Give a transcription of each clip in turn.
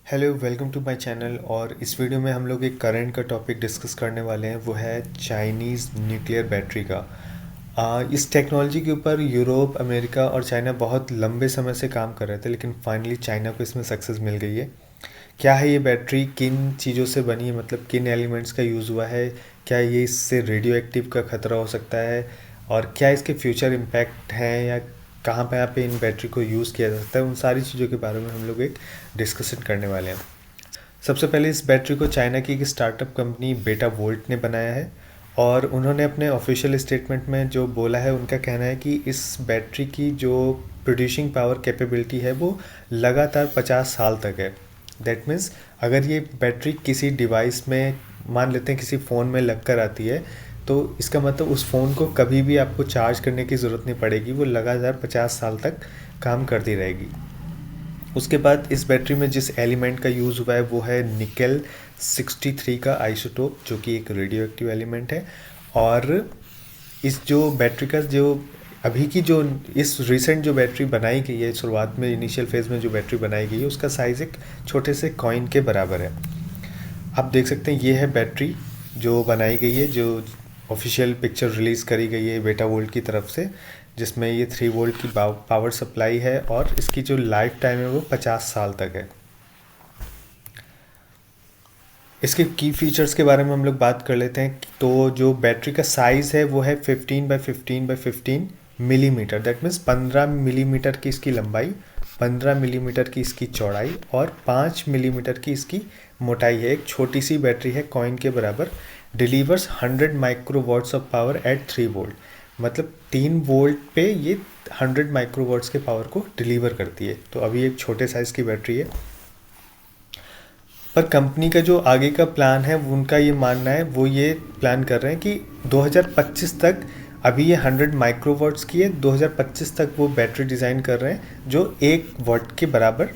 Hello, welcome to my channel. और इस video में हम लोग एक करंट का टॉपिक डिस्कस करने वाले हैं, वो है चाइनीज़ न्यूक्लियर बैटरी का। इस टेक्नोलॉजी के ऊपर यूरोप, अमेरिका और चाइना बहुत लंबे समय से काम कर रहे थे, लेकिन फाइनली चाइना को इसमें सक्सेस मिल गई है। क्या है ये बैटरी, किन चीज़ों से बनी है, मतलब किन एलिमेंट्स का यूज़ हुआ है, क्या ये इससे रेडियो एक्टिव का ख़तरा हो सकता है, और क्या इसके फ्यूचर इम्पैक्ट हैं, या कहाँ पे यहाँ पे इन बैटरी को यूज़ किया जा सकता है, उन सारी चीज़ों के बारे में हम लोग एक डिस्कशन करने वाले हैं। सबसे पहले इस बैटरी को चाइना की एक स्टार्टअप कंपनी बेटा वोल्ट ने बनाया है। और उन्होंने अपने ऑफिशियल स्टेटमेंट में जो बोला है, उनका कहना है कि इस बैटरी की जो प्रोड्यूसिंग पावर कैपेबिलिटी है वो लगातार 50 साल तक है। दैट मीन्स अगर ये बैटरी किसी डिवाइस में, मान लेते हैं किसी फ़ोन में लग कर आती है, तो इसका मतलब उस फ़ोन को कभी भी आपको चार्ज करने की ज़रूरत नहीं पड़ेगी, वो लगातार 50 साल तक काम करती रहेगी। उसके बाद इस बैटरी में जिस एलिमेंट का यूज़ हुआ है वो है निकेल 63 का आइसोटोप, जो कि एक रेडियो एक्टिव एलिमेंट है। और इस जो बैटरी का जो अभी की जो इस रिसेंट जो बैटरी बनाई गई है, शुरुआत में इनिशियल फेज़ में जो बैटरी बनाई गई है, उसका साइज़ एक छोटे से कॉइन के बराबर है। आप देख सकते हैं ये है बैटरी जो बनाई गई है, जो ऑफिशियल पिक्चर रिलीज़ करी गई है बेटा वोल्ट की तरफ से, जिसमें ये 3 वोल्ट की पावर सप्लाई है, और इसकी जो लाइफ टाइम है वो 50 साल तक है। इसके की फीचर्स के बारे में हम लोग बात कर लेते हैं। तो जो बैटरी का साइज़ है वो है 15 by 15 by 15 millimetre. That means 15 millimetre की इसकी लंबाई, 15 मिलीमीटर की इसकी चौड़ाई और 5 मिलीमीटर की इसकी मोटाई है। एक छोटी सी बैटरी है, कॉइन के बराबर। Delivers 100 microwatts of power at 3 volt. मतलब 3 वोल्ट पे ये 100 माइक्रोवाट्स के पावर को डिलीवर करती है। तो अभी एक छोटे साइज़ की बैटरी है, पर कंपनी का जो आगे का प्लान है, उनका ये मानना है, वो ये प्लान कर रहे हैं कि 2025 तक, अभी ये 100 माइक्रोवाट्स की है, 2025 तक वो बैटरी डिज़ाइन कर रहे हैं जो 1 वाट के बराबर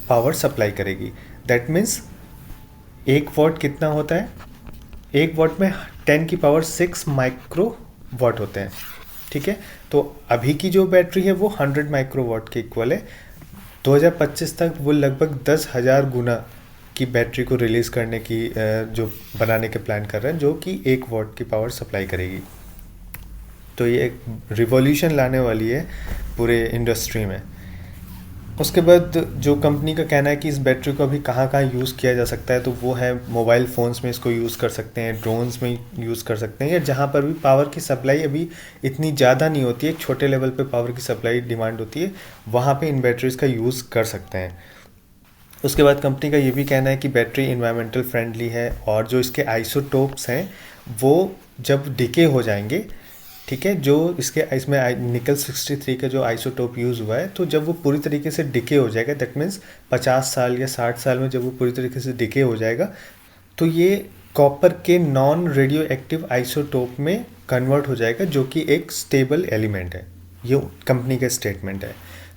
पावर सप्लाई करेगी। दैट मीन्स 1 वाट कितना होता है? 1 वाट में 10 की पावर 6 माइक्रो वाट होते हैं। ठीक है, तो अभी की जो बैटरी है वो 100 माइक्रोवाट के इक्वल है। 2025 तक वो लगभग 10,000 गुना की बैटरी को रिलीज़ करने की जो बनाने के प्लान कर रहे हैं, जो कि 1 वाट की पावर सप्लाई करेगी। तो ये एक रिवॉल्यूशन लाने वाली है पूरे इंडस्ट्री में। उसके बाद जो कंपनी का कहना है कि इस बैटरी को अभी कहाँ कहाँ यूज़ किया जा सकता है, तो वो है मोबाइल फ़ोन्स में इसको यूज़ कर सकते हैं, ड्रोन्स में यूज़ कर सकते हैं, या जहाँ पर भी पावर की सप्लाई अभी इतनी ज़्यादा नहीं होती है, एक छोटे लेवल पे पावर की सप्लाई डिमांड होती है, वहाँ पे इन बैटरीज़ का यूज़ कर सकते हैं। उसके बाद कंपनी का ये भी कहना है कि बैटरी इन्वायरमेंटल फ्रेंडली है, और जो इसके आइसोटोप्स हैं वो जब डिके हो जाएंगे, ठीक है, जो इसके इसमें निकल 63 का जो आइसोटोप यूज़ हुआ है, तो जब वो पूरी तरीके से डिके हो जाएगा, दैट मीन्स 50 साल या 60 साल में जब वो पूरी तरीके से डिके हो जाएगा, तो ये कॉपर के नॉन रेडियो एक्टिव आइसोटोप में कन्वर्ट हो जाएगा, जो कि एक स्टेबल एलिमेंट है। ये कंपनी का स्टेटमेंट है।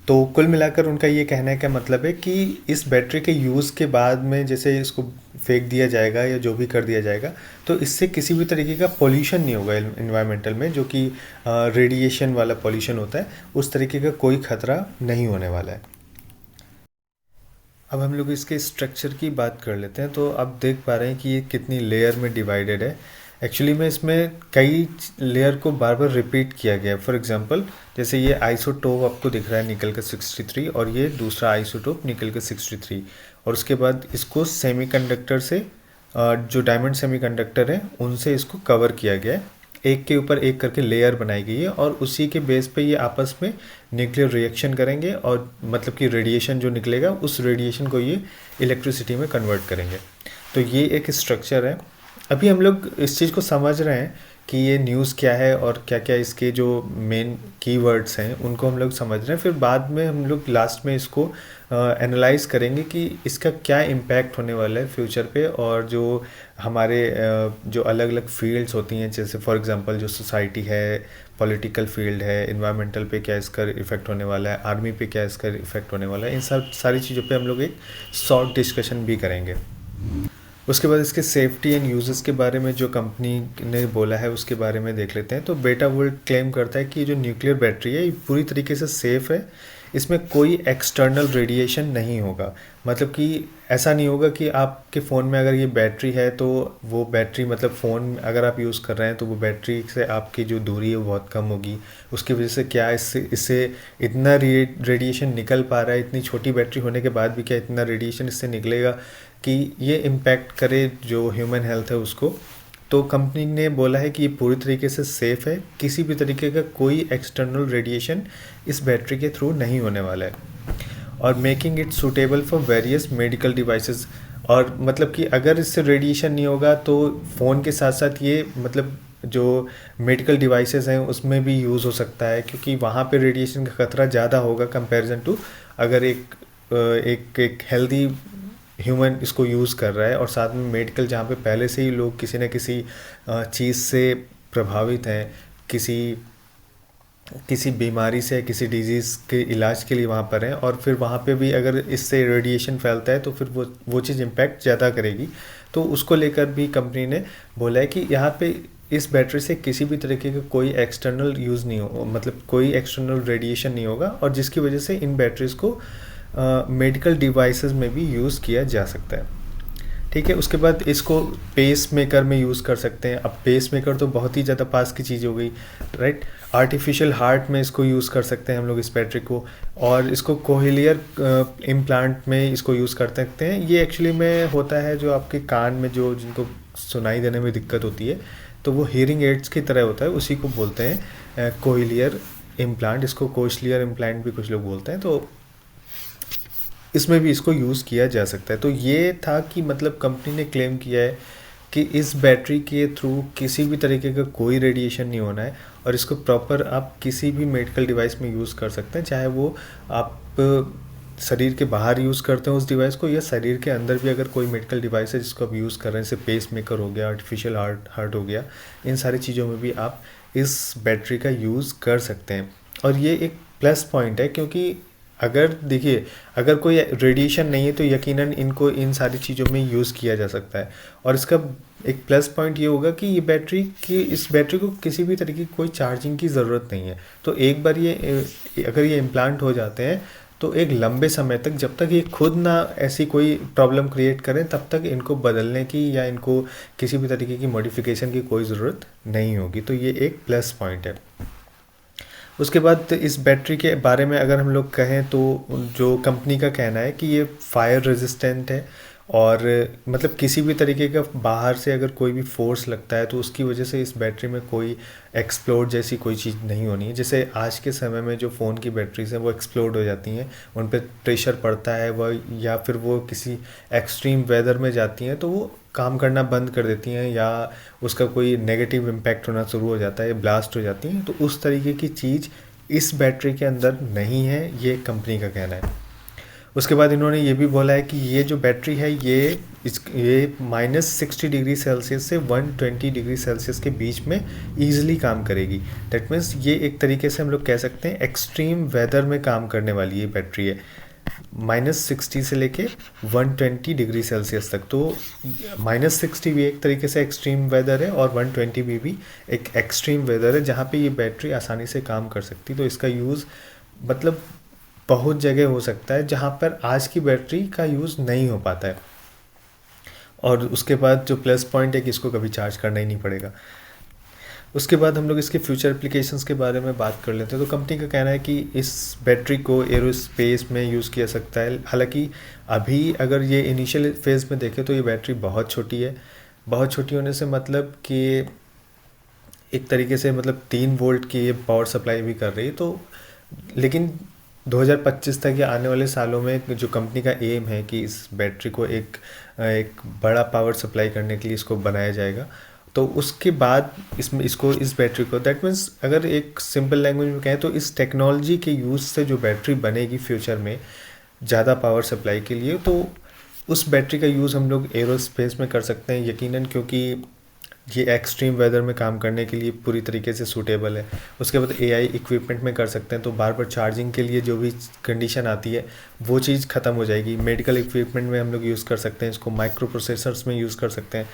तो कुल मिलाकर उनका ये कहने का मतलब है कि इस बैटरी के यूज़ के बाद में, जैसे इसको फेंक दिया जाएगा या जो भी कर दिया जाएगा, तो इससे किसी भी तरीके का पोल्यूशन नहीं होगा इन्वायरमेंटल में, जो कि रेडिएशन वाला पोल्यूशन होता है, उस तरीके का कोई ख़तरा नहीं होने वाला है। अब हम लोग इसके स्ट्रक्चर की बात कर लेते हैं। तो आप देख पा रहे हैं कि ये कितनी लेयर में डिवाइडेड है। एक्चुअली में इसमें कई लेयर को बार बार रिपीट किया गया है। फॉर एग्जांपल, जैसे ये आइसोटोप आपको दिख रहा है निकल का 63, और ये दूसरा आइसोटोप निकल का 63, और उसके बाद इसको सेमीकंडक्टर से, जो डायमंड सेमीकंडक्टर है उनसे इसको कवर किया गया है। एक के ऊपर एक करके लेयर बनाई गई है, और उसी के बेस पे ये आपस में न्यूक्लियर रिएक्शन करेंगे, और मतलब कि रेडिएशन जो निकलेगा उस रेडिएशन को ये इलेक्ट्रिसिटी में कन्वर्ट करेंगे। तो ये एक स्ट्रक्चर है। अभी हम लोग इस चीज़ को समझ रहे हैं कि ये न्यूज़ क्या है, और क्या क्या इसके जो मेन कीवर्ड्स हैं उनको हम लोग समझ रहे हैं। फिर बाद में हम लोग लास्ट में इसको एनालाइज करेंगे कि इसका क्या इम्पैक्ट होने वाला है फ्यूचर पे, और जो हमारे जो अलग अलग फील्ड्स होती हैं, जैसे फॉर एग्जांपल जो सोसाइटी है, पॉलिटिकल फील्ड है, इन्वायरमेंटल पे क्या इसका इफ़ेक्ट होने वाला है, आर्मी पे क्या इसका इफ़ेक्ट होने वाला है, इन सब सारी चीज़ों पे हम लोग एक शॉर्ट डिस्कशन भी करेंगे। उसके बाद इसके सेफ्टी एंड यूजेस के बारे में जो कंपनी ने बोला है उसके बारे में देख लेते हैं। तो बेटा वोल्ट क्लेम करता है कि ये जो न्यूक्लियर बैटरी है ये पूरी तरीके से सेफ़ है। इसमें कोई एक्सटर्नल रेडिएशन नहीं होगा। मतलब कि ऐसा नहीं होगा कि आपके फ़ोन में अगर ये बैटरी है तो वो बैटरी मतलब फ़ोन अगर आप यूज़ कर रहे हैं तो वो बैटरी से आपकी जो दूरी है वो बहुत कम होगी, उसकी वजह से क्या इससे इससे इतना रेडिएशन निकल पा रहा है, इतनी छोटी बैटरी होने के बाद भी क्या इतना रेडिएशन इससे निकलेगा कि ये इम्पैक्ट करे जो ह्यूमन हेल्थ है उसको। तो कंपनी ने बोला है कि ये पूरी तरीके से सेफ़ है, किसी भी तरीके का कोई एक्सटर्नल रेडिएशन इस बैटरी के थ्रू नहीं होने वाला है, और making it suitable for various medical devices. और मतलब कि अगर इससे रेडिएशन नहीं होगा तो फ़ोन के साथ साथ ये मतलब जो मेडिकल डिवाइसेस हैं उसमें भी यूज़ हो सकता है, क्योंकि वहाँ पे रेडिएशन का खतरा ज़्यादा होगा कंपैरिजन टू अगर एक हेल्दी ह्यूमन इसको यूज़ कर रहा है, और साथ में मेडिकल जहाँ पे पहले से ही लोग किसी न किसी चीज़ से प्रभावित हैं, किसी किसी बीमारी से किसी डिजीज़ के इलाज के लिए वहाँ पर हैं, और फिर वहाँ पे भी अगर इससे रेडिएशन फैलता है तो फिर वो चीज़ इम्पैक्ट ज़्यादा करेगी। तो उसको लेकर भी कंपनी ने बोला है कि यहाँ पे इस बैटरी से किसी भी तरीके का कोई एक्सटर्नल यूज़ नहीं हो, मतलब कोई एक्सटर्नल रेडिएशन नहीं होगा, और जिसकी वजह से इन बैटरीज़ को मेडिकल डिवाइसेस में भी यूज़ किया जा सकता है। ठीक है, उसके बाद इसको पेस मेकर में यूज़ कर सकते हैं। अब पेस मेकर तो बहुत ही ज़्यादा पास की चीज़ हो गई, राइट। आर्टिफिशियल हार्ट में इसको यूज़ कर सकते हैं हम लोग इस बैटरी को, और इसको कोहिलियर इम्प्लांट में इसको यूज़ कर सकते हैं। ये एक्चुअली में होता है जो आपके कान में जो जिनको सुनाई देने में दिक्कत होती है, तो वो हियरिंग एड्स की तरह होता है, उसी को बोलते हैं कोहिलियर इम्प्लांट। इसको कोचलियर इम्प्लांट भी कुछ लोग बोलते हैं। तो इसमें भी इसको यूज़ किया जा सकता है। तो ये था कि मतलब कंपनी ने क्लेम किया है कि इस बैटरी के थ्रू किसी भी तरीके का कोई रेडिएशन नहीं होना है, और इसको प्रॉपर आप किसी भी मेडिकल डिवाइस में यूज़ कर सकते हैं, चाहे वो आप शरीर के बाहर यूज़ करते हैं उस डिवाइस को, या शरीर के अंदर भी अगर कोई मेडिकल डिवाइस है जिसको आप यूज़ कर रहे हैं, जैसे पेस मेकर हो गया, आर्टिफिशियल हार्ट हो गया, इन सारी चीज़ों में भी आप इस बैटरी का यूज़ कर सकते हैं। और ये एक प्लस पॉइंट है, क्योंकि अगर देखिए अगर कोई रेडिएशन नहीं है तो यकीनन इनको इन सारी चीज़ों में यूज़ किया जा सकता है। और इसका एक प्लस पॉइंट ये होगा कि इस बैटरी को किसी भी तरीके की कोई चार्जिंग की ज़रूरत नहीं है। तो एक बार अगर ये इम्प्लांट हो जाते हैं तो एक लंबे समय तक, जब तक ये खुद ना ऐसी कोई प्रॉब्लम क्रिएट करें, तब तक इनको बदलने की या इनको किसी भी तरीके की मॉडिफिकेशन की कोई ज़रूरत नहीं होगी। तो ये एक प्लस पॉइंट है। उसके बाद इस बैटरी के बारे में अगर हम लोग कहें तो जो कंपनी का कहना है कि ये फायर रेजिस्टेंट है, और मतलब किसी भी तरीके का बाहर से अगर कोई भी फोर्स लगता है तो उसकी वजह से इस बैटरी में कोई एक्सप्लोड जैसी कोई चीज़ नहीं होनी है। जैसे आज के समय में जो फ़ोन की बैटरीज हैं वो एक्सप्लोड हो जाती हैं, उन पर प्रेशर पड़ता है वह, या फिर वो किसी एक्सट्रीम वेदर में जाती हैं तो वो काम करना बंद कर देती हैं, या उसका कोई नेगेटिव इम्पैक्ट होना शुरू हो जाता है, ब्लास्ट हो जाती हैं। तो उस तरीके की चीज़ इस बैटरी के अंदर नहीं है, ये कंपनी का कहना है। उसके बाद इन्होंने ये भी बोला है कि ये जो बैटरी है ये -60 डिग्री सेल्सियस से 120 डिग्री सेल्सियस के बीच में ईजिली काम करेगी। दैट मीन्स ये एक तरीके से हम लोग कह सकते हैं एक्सट्रीम वेदर में काम करने वाली ये बैटरी है, -60 से लेके 120 डिग्री सेल्सियस तक। तो -60 भी एक तरीके से एक्सट्रीम वेदर है, और 120 भी एक एक्सट्रीम वेदर है जहाँ पे ये बैटरी आसानी से काम कर सकती है। तो इसका यूज़ मतलब बहुत जगह हो सकता है जहाँ पर आज की बैटरी का यूज़ नहीं हो पाता है। और उसके बाद जो प्लस पॉइंट है कि इसको कभी चार्ज करना ही नहीं पड़ेगा। उसके बाद हम लोग इसके फ्यूचर एप्लीकेशंस के बारे में बात कर लेते हैं। तो कंपनी का कहना है कि इस बैटरी को एरोस्पेस में यूज़ किया सकता है। हालांकि अभी अगर ये इनिशियल फेज़ में देखें तो ये बैटरी बहुत छोटी है। बहुत छोटी होने से मतलब कि एक तरीके से मतलब 3 वोल्ट की ये पावर सप्लाई भी कर रही है। तो लेकिन 2025 तक या आने वाले सालों में जो कंपनी का एम है कि इस बैटरी को एक बड़ा पावर सप्लाई करने के लिए इसको बनाया जाएगा। तो उसके बाद इस बैटरी को दैट मीन्स अगर एक सिंपल लैंग्वेज में कहें तो इस टेक्नोलॉजी के यूज़ से जो बैटरी बनेगी फ्यूचर में ज़्यादा पावर सप्लाई के लिए, तो उस बैटरी का यूज़ हम लोग एरोस्पेस में कर सकते हैं यकीनन, क्योंकि ये एक्सट्रीम वेदर में काम करने के लिए पूरी तरीके से सूटेबल है। उसके बाद एआई इक्विपमेंट में कर सकते हैं, तो बार बार चार्जिंग के लिए जो भी कंडीशन आती है वो चीज़ ख़त्म हो जाएगी। मेडिकल इक्विपमेंट में हम लोग यूज़ कर सकते हैं इसको, माइक्रो प्रोसेसर्स में यूज़ कर सकते हैं,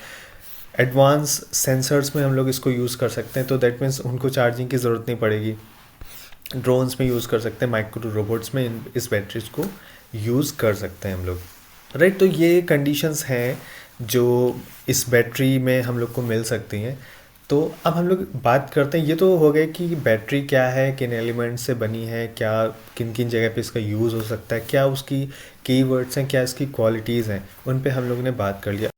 एडवांस सेंसर्स में हम लोग इसको यूज़ कर सकते हैं। तो दैट मीन्स उनको चार्जिंग की ज़रूरत नहीं पड़ेगी। ड्रोन्स में यूज़ कर सकते हैं, माइक्रो रोबोट्स में इस बैटरीज को यूज़ कर सकते हैं हम लोग, राइट। तो ये कंडीशंस हैं जो इस बैटरी में हम लोग को मिल सकती हैं। तो अब हम लोग बात करते हैं, ये तो हो गए कि बैटरी क्या है, किन एलिमेंट से बनी है, क्या किन किन जगह पे इसका यूज़ हो सकता है, क्या उसकी कीवर्ड्स हैं, क्या इसकी क्वालिटीज़ हैं, उन पे हम लोगों ने बात कर लिया।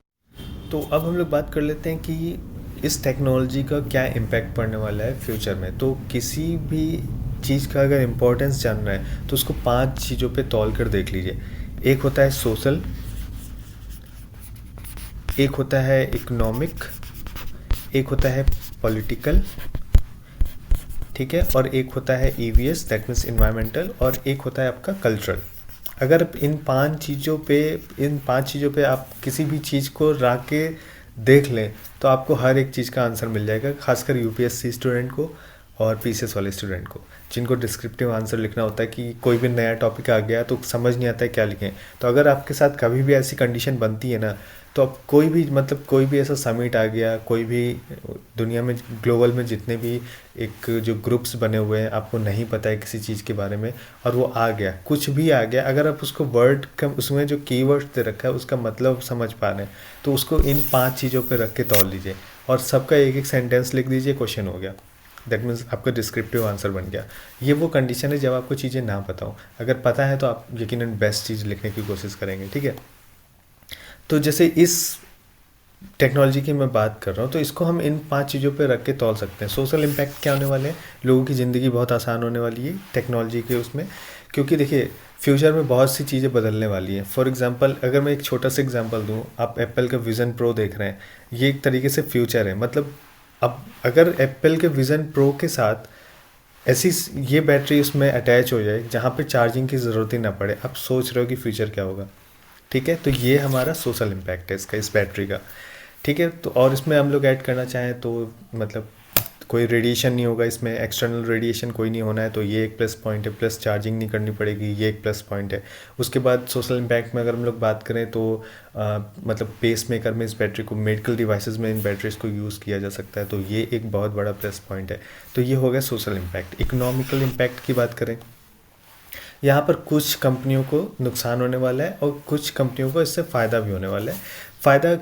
तो अब हम लोग बात कर लेते हैं कि इस टेक्नोलॉजी का क्या इम्पैक्ट पड़ने वाला है फ्यूचर में। तो किसी भी चीज़ का अगर इम्पोर्टेंस जानना है तो उसको 5 चीज़ों पे तौल कर देख लीजिए। एक होता है सोशल, एक होता है इकोनॉमिक, एक होता है पॉलिटिकल, ठीक है, और एक होता है ईवीएस दैट मीन्स इन्वायरमेंटल, और एक होता है आपका कल्चरल। अगर इन पांच चीज़ों पे आप किसी भी चीज़ को रख के देख लें तो आपको हर एक चीज़ का आंसर मिल जाएगा, खासकर यूपीएससी स्टूडेंट को और पीसीएस वाले स्टूडेंट को, जिनको डिस्क्रिप्टिव आंसर लिखना होता है कि कोई भी नया टॉपिक आ गया तो समझ नहीं आता है क्या लिखें। तो अगर आपके साथ कभी भी ऐसी कंडीशन बनती है ना, तो अब कोई भी ऐसा समिट आ गया, कोई भी दुनिया में ग्लोबल में जितने भी एक जो ग्रुप्स बने हुए हैं, आपको नहीं पता है किसी चीज़ के बारे में और वो आ गया, कुछ भी आ गया, अगर आप उसको वर्ड का उसमें जो कीवर्ड्स दे रखा है उसका मतलब समझ पा रहे हैं तो उसको इन 5 चीज़ों पे रख के तौल लीजिए और सबका एक एक सेंटेंस लिख दीजिए, क्वेश्चन हो गया। दैट मीन्स आपका डिस्क्रिप्टिव आंसर बन गया। ये वो कंडीशन है जब आपको चीज़ें ना पता हो, अगर पता है तो आप यकीनन बेस्ट चीज़ लिखने की कोशिश करेंगे, ठीक है। तो जैसे इस टेक्नोलॉजी की मैं बात कर रहा हूँ तो इसको हम इन 5 चीज़ों पे रख के तौल सकते हैं। सोशल इम्पैक्ट क्या होने वाले हैं, लोगों की ज़िंदगी बहुत आसान होने वाली है टेक्नोलॉजी के उसमें, क्योंकि देखिए फ्यूचर में बहुत सी चीज़ें बदलने वाली हैं। फॉर एग्जांपल अगर मैं एक छोटा सा एग्जांपल दूँ, आप एप्पल का विज़न प्रो देख रहे हैं, ये एक तरीके से फ्यूचर है। मतलब अब अगर एप्पल के विज़न प्रो के साथ ऐसी ये बैटरी उसमें अटैच हो जाए जहाँ पे चार्जिंग की ज़रूरत ही ना पड़े, आप सोच रहे हो कि फ्यूचर क्या होगा, ठीक है। तो ये हमारा सोशल इम्पैक्ट है इसका, इस बैटरी का, ठीक है। तो और इसमें हम लोग ऐड करना चाहें तो मतलब कोई रेडिएशन नहीं होगा इसमें, एक्सटर्नल रेडिएशन कोई नहीं होना है, तो ये एक प्लस पॉइंट है। प्लस चार्जिंग नहीं करनी पड़ेगी, ये एक प्लस पॉइंट है। उसके बाद सोशल इम्पैक्ट में अगर हम लोग बात करें तो मतलब पेस मेकर में इस बैटरी को, मेडिकल डिवाइसेस में इन बैटरीज को यूज़ किया जा सकता है, तो ये एक बहुत बड़ा प्लस पॉइंट है। तो ये हो गया सोशल इम्पैक्ट। इकोनॉमिकल इम्पैक्ट की बात करें, यहाँ पर कुछ कंपनियों को नुकसान होने वाला है और कुछ कंपनियों को इससे फ़ायदा भी होने वाला है। फ़ायदा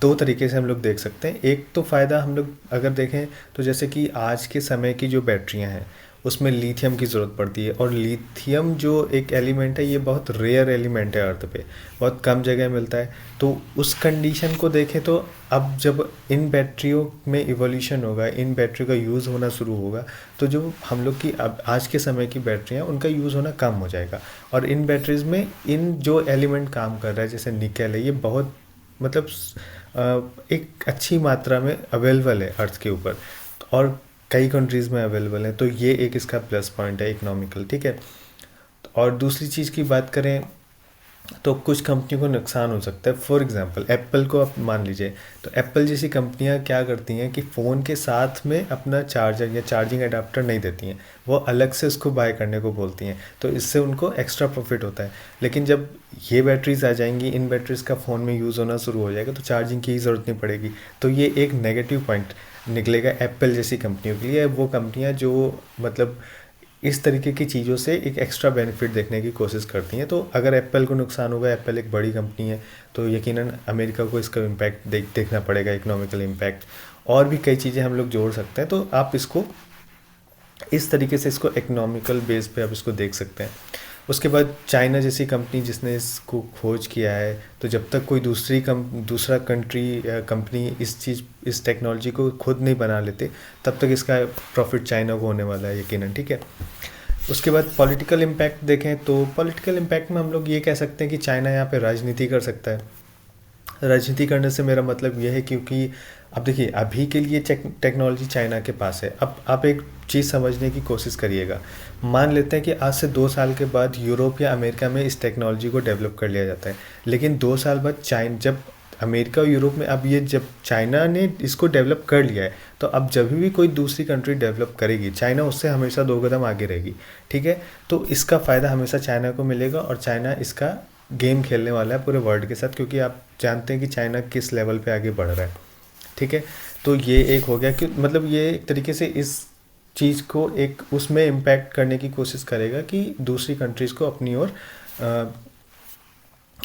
दो तरीके से हम लोग देख सकते हैं। एक तो फ़ायदा हम लोग अगर देखें तो जैसे कि आज के समय की जो बैटरियाँ हैं उसमें लिथियम की ज़रूरत पड़ती है, और लिथियम जो एक एलिमेंट है ये बहुत रेयर एलिमेंट है अर्थ पे, बहुत कम जगह मिलता है। तो उस कंडीशन को देखें तो अब जब इन बैटरियों में इवोल्यूशन होगा, इन बैटरी का यूज़ होना शुरू होगा, तो जो हम लोग की अब आज के समय की बैटरियाँ उनका यूज़ होना कम हो जाएगा। और इन बैटरीज़ में इन जो एलिमेंट काम कर रहा है जैसे निकेल है, ये बहुत मतलब एक अच्छी मात्रा में अवेलेबल है अर्थ के ऊपर, और कई कंट्रीज़ में अवेलेबल है। तो ये एक इसका प्लस पॉइंट है इकोनॉमिकल, ठीक है। और दूसरी चीज़ की बात करें तो कुछ कंपनियों को नुकसान हो सकता है। फॉर एग्जांपल एप्पल को आप मान लीजिए, तो एप्पल जैसी कंपनियां क्या करती हैं कि फ़ोन के साथ में अपना चार्जर या चार्जिंग अडाप्टर नहीं देती हैं, वो अलग से उसको बाय करने को बोलती हैं, तो इससे उनको एक्स्ट्रा प्रॉफिट होता है। लेकिन जब ये बैटरीज आ जाएंगी, इन बैटरीज़ का फ़ोन में यूज़ होना शुरू हो जाएगा तो चार्जिंग की ही ज़रूरत नहीं पड़ेगी। तो ये एक नेगेटिव पॉइंट निकलेगा एप्पल जैसी कंपनियों के लिए। वो कंपनियाँ जो मतलब इस तरीके की चीज़ों से एक एक्स्ट्रा बेनिफिट देखने की कोशिश करती हैं। तो अगर एप्पल को नुकसान होगा, एप्पल एक बड़ी कंपनी है, तो यकीनन अमेरिका को इसका इम्पैक्ट देखना पड़ेगा, इकोनॉमिकल इम्पैक्ट। और भी कई चीज़ें हम लोग जोड़ सकते हैं, तो आप इसको इस तरीके से इसको इकोनॉमिकल बेस पे आप इसको देख सकते हैं। उसके बाद चाइना जैसी कंपनी जिसने इसको खोज किया है, तो जब तक कोई दूसरा कंट्री या कंपनी इस टेक्नोलॉजी को खुद नहीं बना लेते, तब तक इसका प्रॉफिट चाइना को होने वाला है यकीनन, ठीक है। उसके बाद पॉलिटिकल इम्पैक्ट देखें तो पॉलिटिकल इम्पैक्ट में हम लोग ये कह सकते हैं कि चाइना यहाँ पे राजनीति कर सकता है। राजनीति करने से मेरा मतलब यह है क्योंकि अब देखिए अभी के लिए टेक्नोलॉजी चाइना के पास है। अब आप एक चीज़ समझने की कोशिश करिएगा, मान लेते हैं कि आज से 2 साल के बाद यूरोप या अमेरिका में इस टेक्नोलॉजी को डेवलप कर लिया जाता है, लेकिन 2 साल बाद जब अमेरिका और यूरोप में, अब ये जब चाइना ने इसको डेवलप कर लिया है, तो अब जब भी कोई दूसरी कंट्री डेवलप करेगी, चाइना उससे हमेशा 2 कदम आगे रहेगी, ठीक है। तो इसका फ़ायदा हमेशा चाइना को मिलेगा, और चाइना इसका गेम खेलने वाला है पूरे वर्ल्ड के साथ, क्योंकि आप जानते हैं कि चाइना किस लेवल पे आगे बढ़ रहा है, ठीक है। तो ये एक हो गया कि मतलब ये एक तरीके से इस चीज़ को एक उसमें इम्पैक्ट करने की कोशिश करेगा कि दूसरी कंट्रीज़ को अपनी ओर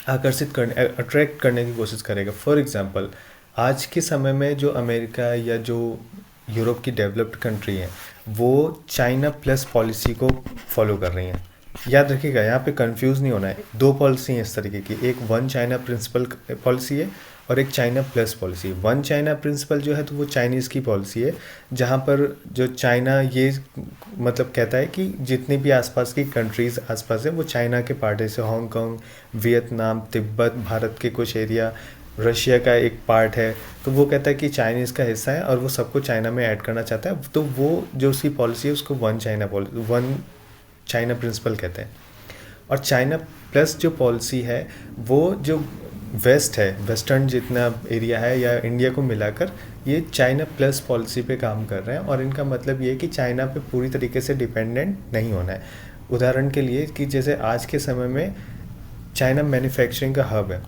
आकर्षित करने, अट्रैक्ट करने की कोशिश करेगा। फॉर एग्ज़ाम्पल, आज के समय में जो अमेरिका या जो यूरोप की डेवलप्ड कंट्री हैं वो चाइना प्लस पॉलिसी को फॉलो कर रही हैं। याद रखिएगा, यहाँ पे कंफ्यूज नहीं होना है। दो पॉलिसी हैं इस तरीके की, एक वन चाइना प्रिंसिपल पॉलिसी है और एक China plus policy. One China principal जो है तो वो चाइनीज़ की पॉलिसी है, जहाँ पर जो चाइना ये मतलब कहता है कि जितनी भी आसपास की कंट्रीज़ आसपास है वो चाइना के पार्ट है, जैसे हांगकांग, वियतनाम, तिब्बत, भारत के कुछ एरिया, रशिया का एक पार्ट है, तो वो कहता है कि चाइनीज़ का हिस्सा है और वो सबको चाइना में ऐड करना चाहता है। तो वो जो उसकी पॉलिसी है उसको वन चाइना प्रिंसिपल कहते हैं। और चाइना प्लस जो पॉलिसी है वो जो वेस्ट है, वेस्टर्न जितना एरिया है या इंडिया को मिलाकर, ये चाइना प्लस पॉलिसी पे काम कर रहे हैं। और इनका मतलब ये है कि चाइना पे पूरी तरीके से डिपेंडेंट नहीं होना है। उदाहरण के लिए कि जैसे आज के समय में चाइना मैन्युफैक्चरिंग का हब है।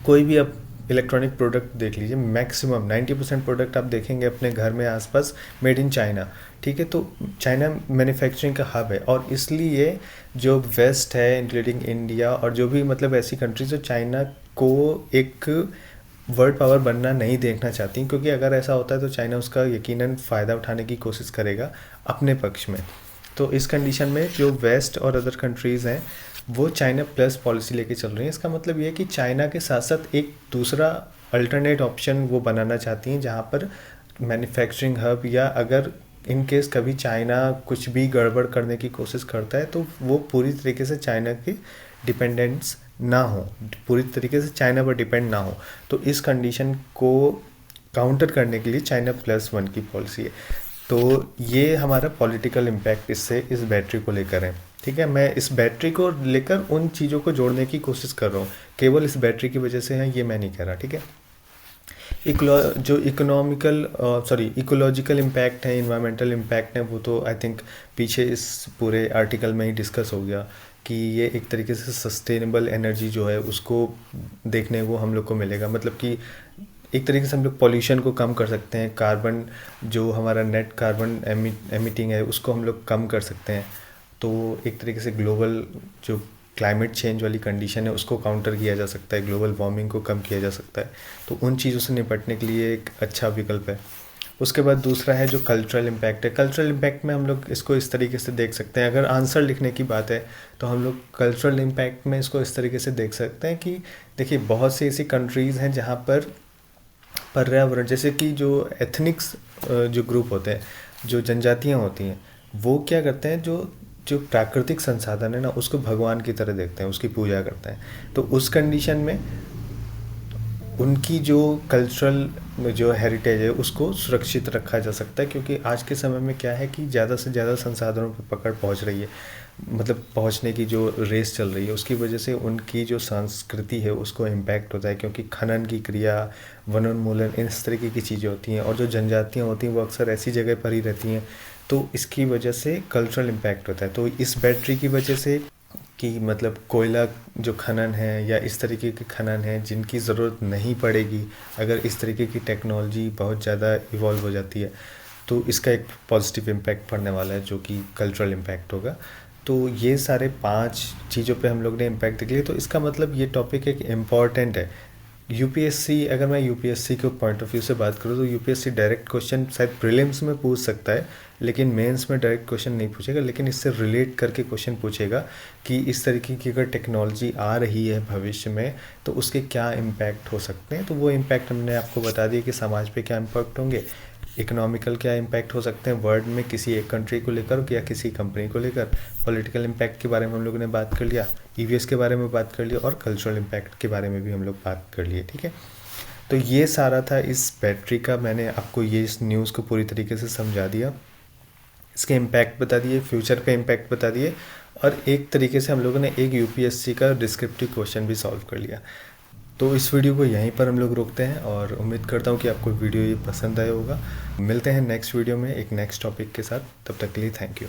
कोई भी आप इलेक्ट्रॉनिक प्रोडक्ट देख लीजिए, मैक्सिमम 90% प्रोडक्ट आप देखेंगे अपने घर में आसपास मेड इन चाइना, ठीक है। तो चाइना मैन्युफैक्चरिंग का हब है और इसलिए जो वेस्ट है इंक्लूडिंग इंडिया और जो भी मतलब ऐसी कंट्रीज जो चाइना को एक वर्ल्ड पावर बनना नहीं देखना चाहती, क्योंकि अगर ऐसा होता है तो चाइना उसका यकीनन फ़ायदा उठाने की कोशिश करेगा अपने पक्ष में। तो इस कंडीशन में जो वेस्ट और अदर कंट्रीज़ हैं वो चाइना प्लस पॉलिसी लेके चल रही हैं। इसका मतलब ये है कि चाइना के साथ साथ एक दूसरा अल्टरनेट ऑप्शन वो बनाना चाहती हैं, जहाँ पर मैन्युफैक्चरिंग हब, या अगर इन केस कभी चाइना कुछ भी गड़बड़ करने की कोशिश करता है तो वो पूरी तरीके से चाइना की डिपेंडेंस ना हो, पूरी तरीके से चाइना पर डिपेंड ना हो। तो इस कंडीशन को काउंटर करने के लिए चाइना +1 की पॉलिसी है। तो ये हमारा पॉलिटिकल इम्पैक्ट इससे इस बैटरी को लेकर है, ठीक है। मैं इस बैटरी को लेकर उन चीज़ों को जोड़ने की कोशिश कर रहा हूँ, केवल इस बैटरी की वजह से है ये मैं नहीं कह रहा, ठीक है। जो इकोलॉजिकल इम्पैक्ट है, इन्वायरमेंटल इम्पैक्ट है, वो तो आई थिंक पीछे इस पूरे आर्टिकल में ही डिस्कस हो गया कि ये एक तरीके से सस्टेनेबल एनर्जी जो है उसको देखने को हम लोग को मिलेगा। मतलब कि एक तरीके से हम लोग पॉल्यूशन को कम कर सकते हैं, कार्बन जो हमारा नेट कार्बन एमिटिंग है उसको हम लोग कम कर सकते हैं। तो एक तरीके से ग्लोबल जो क्लाइमेट चेंज वाली कंडीशन है उसको काउंटर किया जा सकता है, ग्लोबल वार्मिंग को कम किया जा सकता है। तो उन चीज़ों से निपटने के लिए एक अच्छा विकल्प है। उसके बाद दूसरा है जो कल्चरल इम्पैक्ट है। कल्चरल इम्पैक्ट में हम लोग इसको इस तरीके से देख सकते हैं, अगर आंसर लिखने की बात है तो हम लोग कल्चरल इम्पैक्ट में इसको इस तरीके से देख सकते हैं कि देखिए बहुत सी ऐसी कंट्रीज़ हैं जहाँ पर पर्यावरण, जैसे कि जो एथनिक्स जो ग्रुप होते हैं, जो जनजातियाँ होती हैं, वो क्या करते हैं, जो जो प्राकृतिक संसाधन है ना उसको भगवान की तरह देखते हैं, उसकी पूजा करते हैं। तो उस कंडीशन में उनकी जो कल्चरल जो हेरिटेज है उसको सुरक्षित रखा जा सकता है, क्योंकि आज के समय में क्या है कि ज़्यादा से ज़्यादा संसाधनों पर पकड़ पहुंच रही है, मतलब पहुंचने की जो रेस चल रही है उसकी वजह से उनकी जो संस्कृति है उसको इम्पैक्ट होता है, क्योंकि खनन की क्रिया, वनोन्मूलन, इस तरीके की चीज़ें होती हैं। और जो जनजातियाँ होती हैं वो अक्सर ऐसी जगह पर ही रहती हैं, तो इसकी वजह से कल्चरल इम्पैक्ट होता है। तो इस बैटरी की वजह से कि मतलब कोयला जो खनन है या इस तरीके के खनन है जिनकी ज़रूरत नहीं पड़ेगी, अगर इस तरीके की टेक्नोलॉजी बहुत ज़्यादा इवॉल्व हो जाती है तो इसका एक पॉजिटिव इम्पैक्ट पड़ने वाला है, जो कि कल्चरल इम्पैक्ट होगा। तो ये सारे 5 चीज़ों पे हम लोग ने इम्पैक्ट देख लिया। तो इसका मतलब ये टॉपिक एक इम्पॉर्टेंट है। यूपीएससी, अगर मैं यूपीएससी के पॉइंट ऑफ व्यू से बात करूँ तो यूपीएससी डायरेक्ट क्वेश्चन शायद प्रीलिम्स में पूछ सकता है, लेकिन मेंस में डायरेक्ट क्वेश्चन नहीं पूछेगा, लेकिन इससे रिलेट करके क्वेश्चन पूछेगा कि इस तरीके की अगर टेक्नोलॉजी आ रही है भविष्य में तो उसके क्या इम्पैक्ट हो सकते हैं। तो वो इम्पैक्ट हमने आपको बता दिया कि समाज पे क्या इम्पैक्ट होंगे, इकोनॉमिकल क्या इम्पैक्ट हो सकते हैं वर्ल्ड में किसी एक कंट्री को लेकर या किसी कंपनी को लेकर, पॉलिटिकल इम्पैक्ट के बारे में हम लोगों ने बात कर लिया, ईवीएस के बारे में बात कर लिया, और कल्चरल इम्पैक्ट के बारे में भी हम लोग बात कर लिए, ठीक है। तो ये सारा था इस बैटरी का, मैंने आपको ये इस न्यूज़ को पूरी तरीके से समझा दिया, इसके इम्पैक्ट बता दिए, फ्यूचर पे इम्पैक्ट बता दिए, और एक तरीके से हम लोगों ने एक यूपीएससी का डिस्क्रिप्टिव क्वेश्चन भी सॉल्व कर लिया। तो इस वीडियो को यहीं पर हम लोग रोकते हैं और उम्मीद करता हूँ कि आपको वीडियो ये पसंद आया होगा। मिलते हैं नेक्स्ट वीडियो में एक नेक्स्ट टॉपिक के साथ, तब तक के लिए थैंक यू।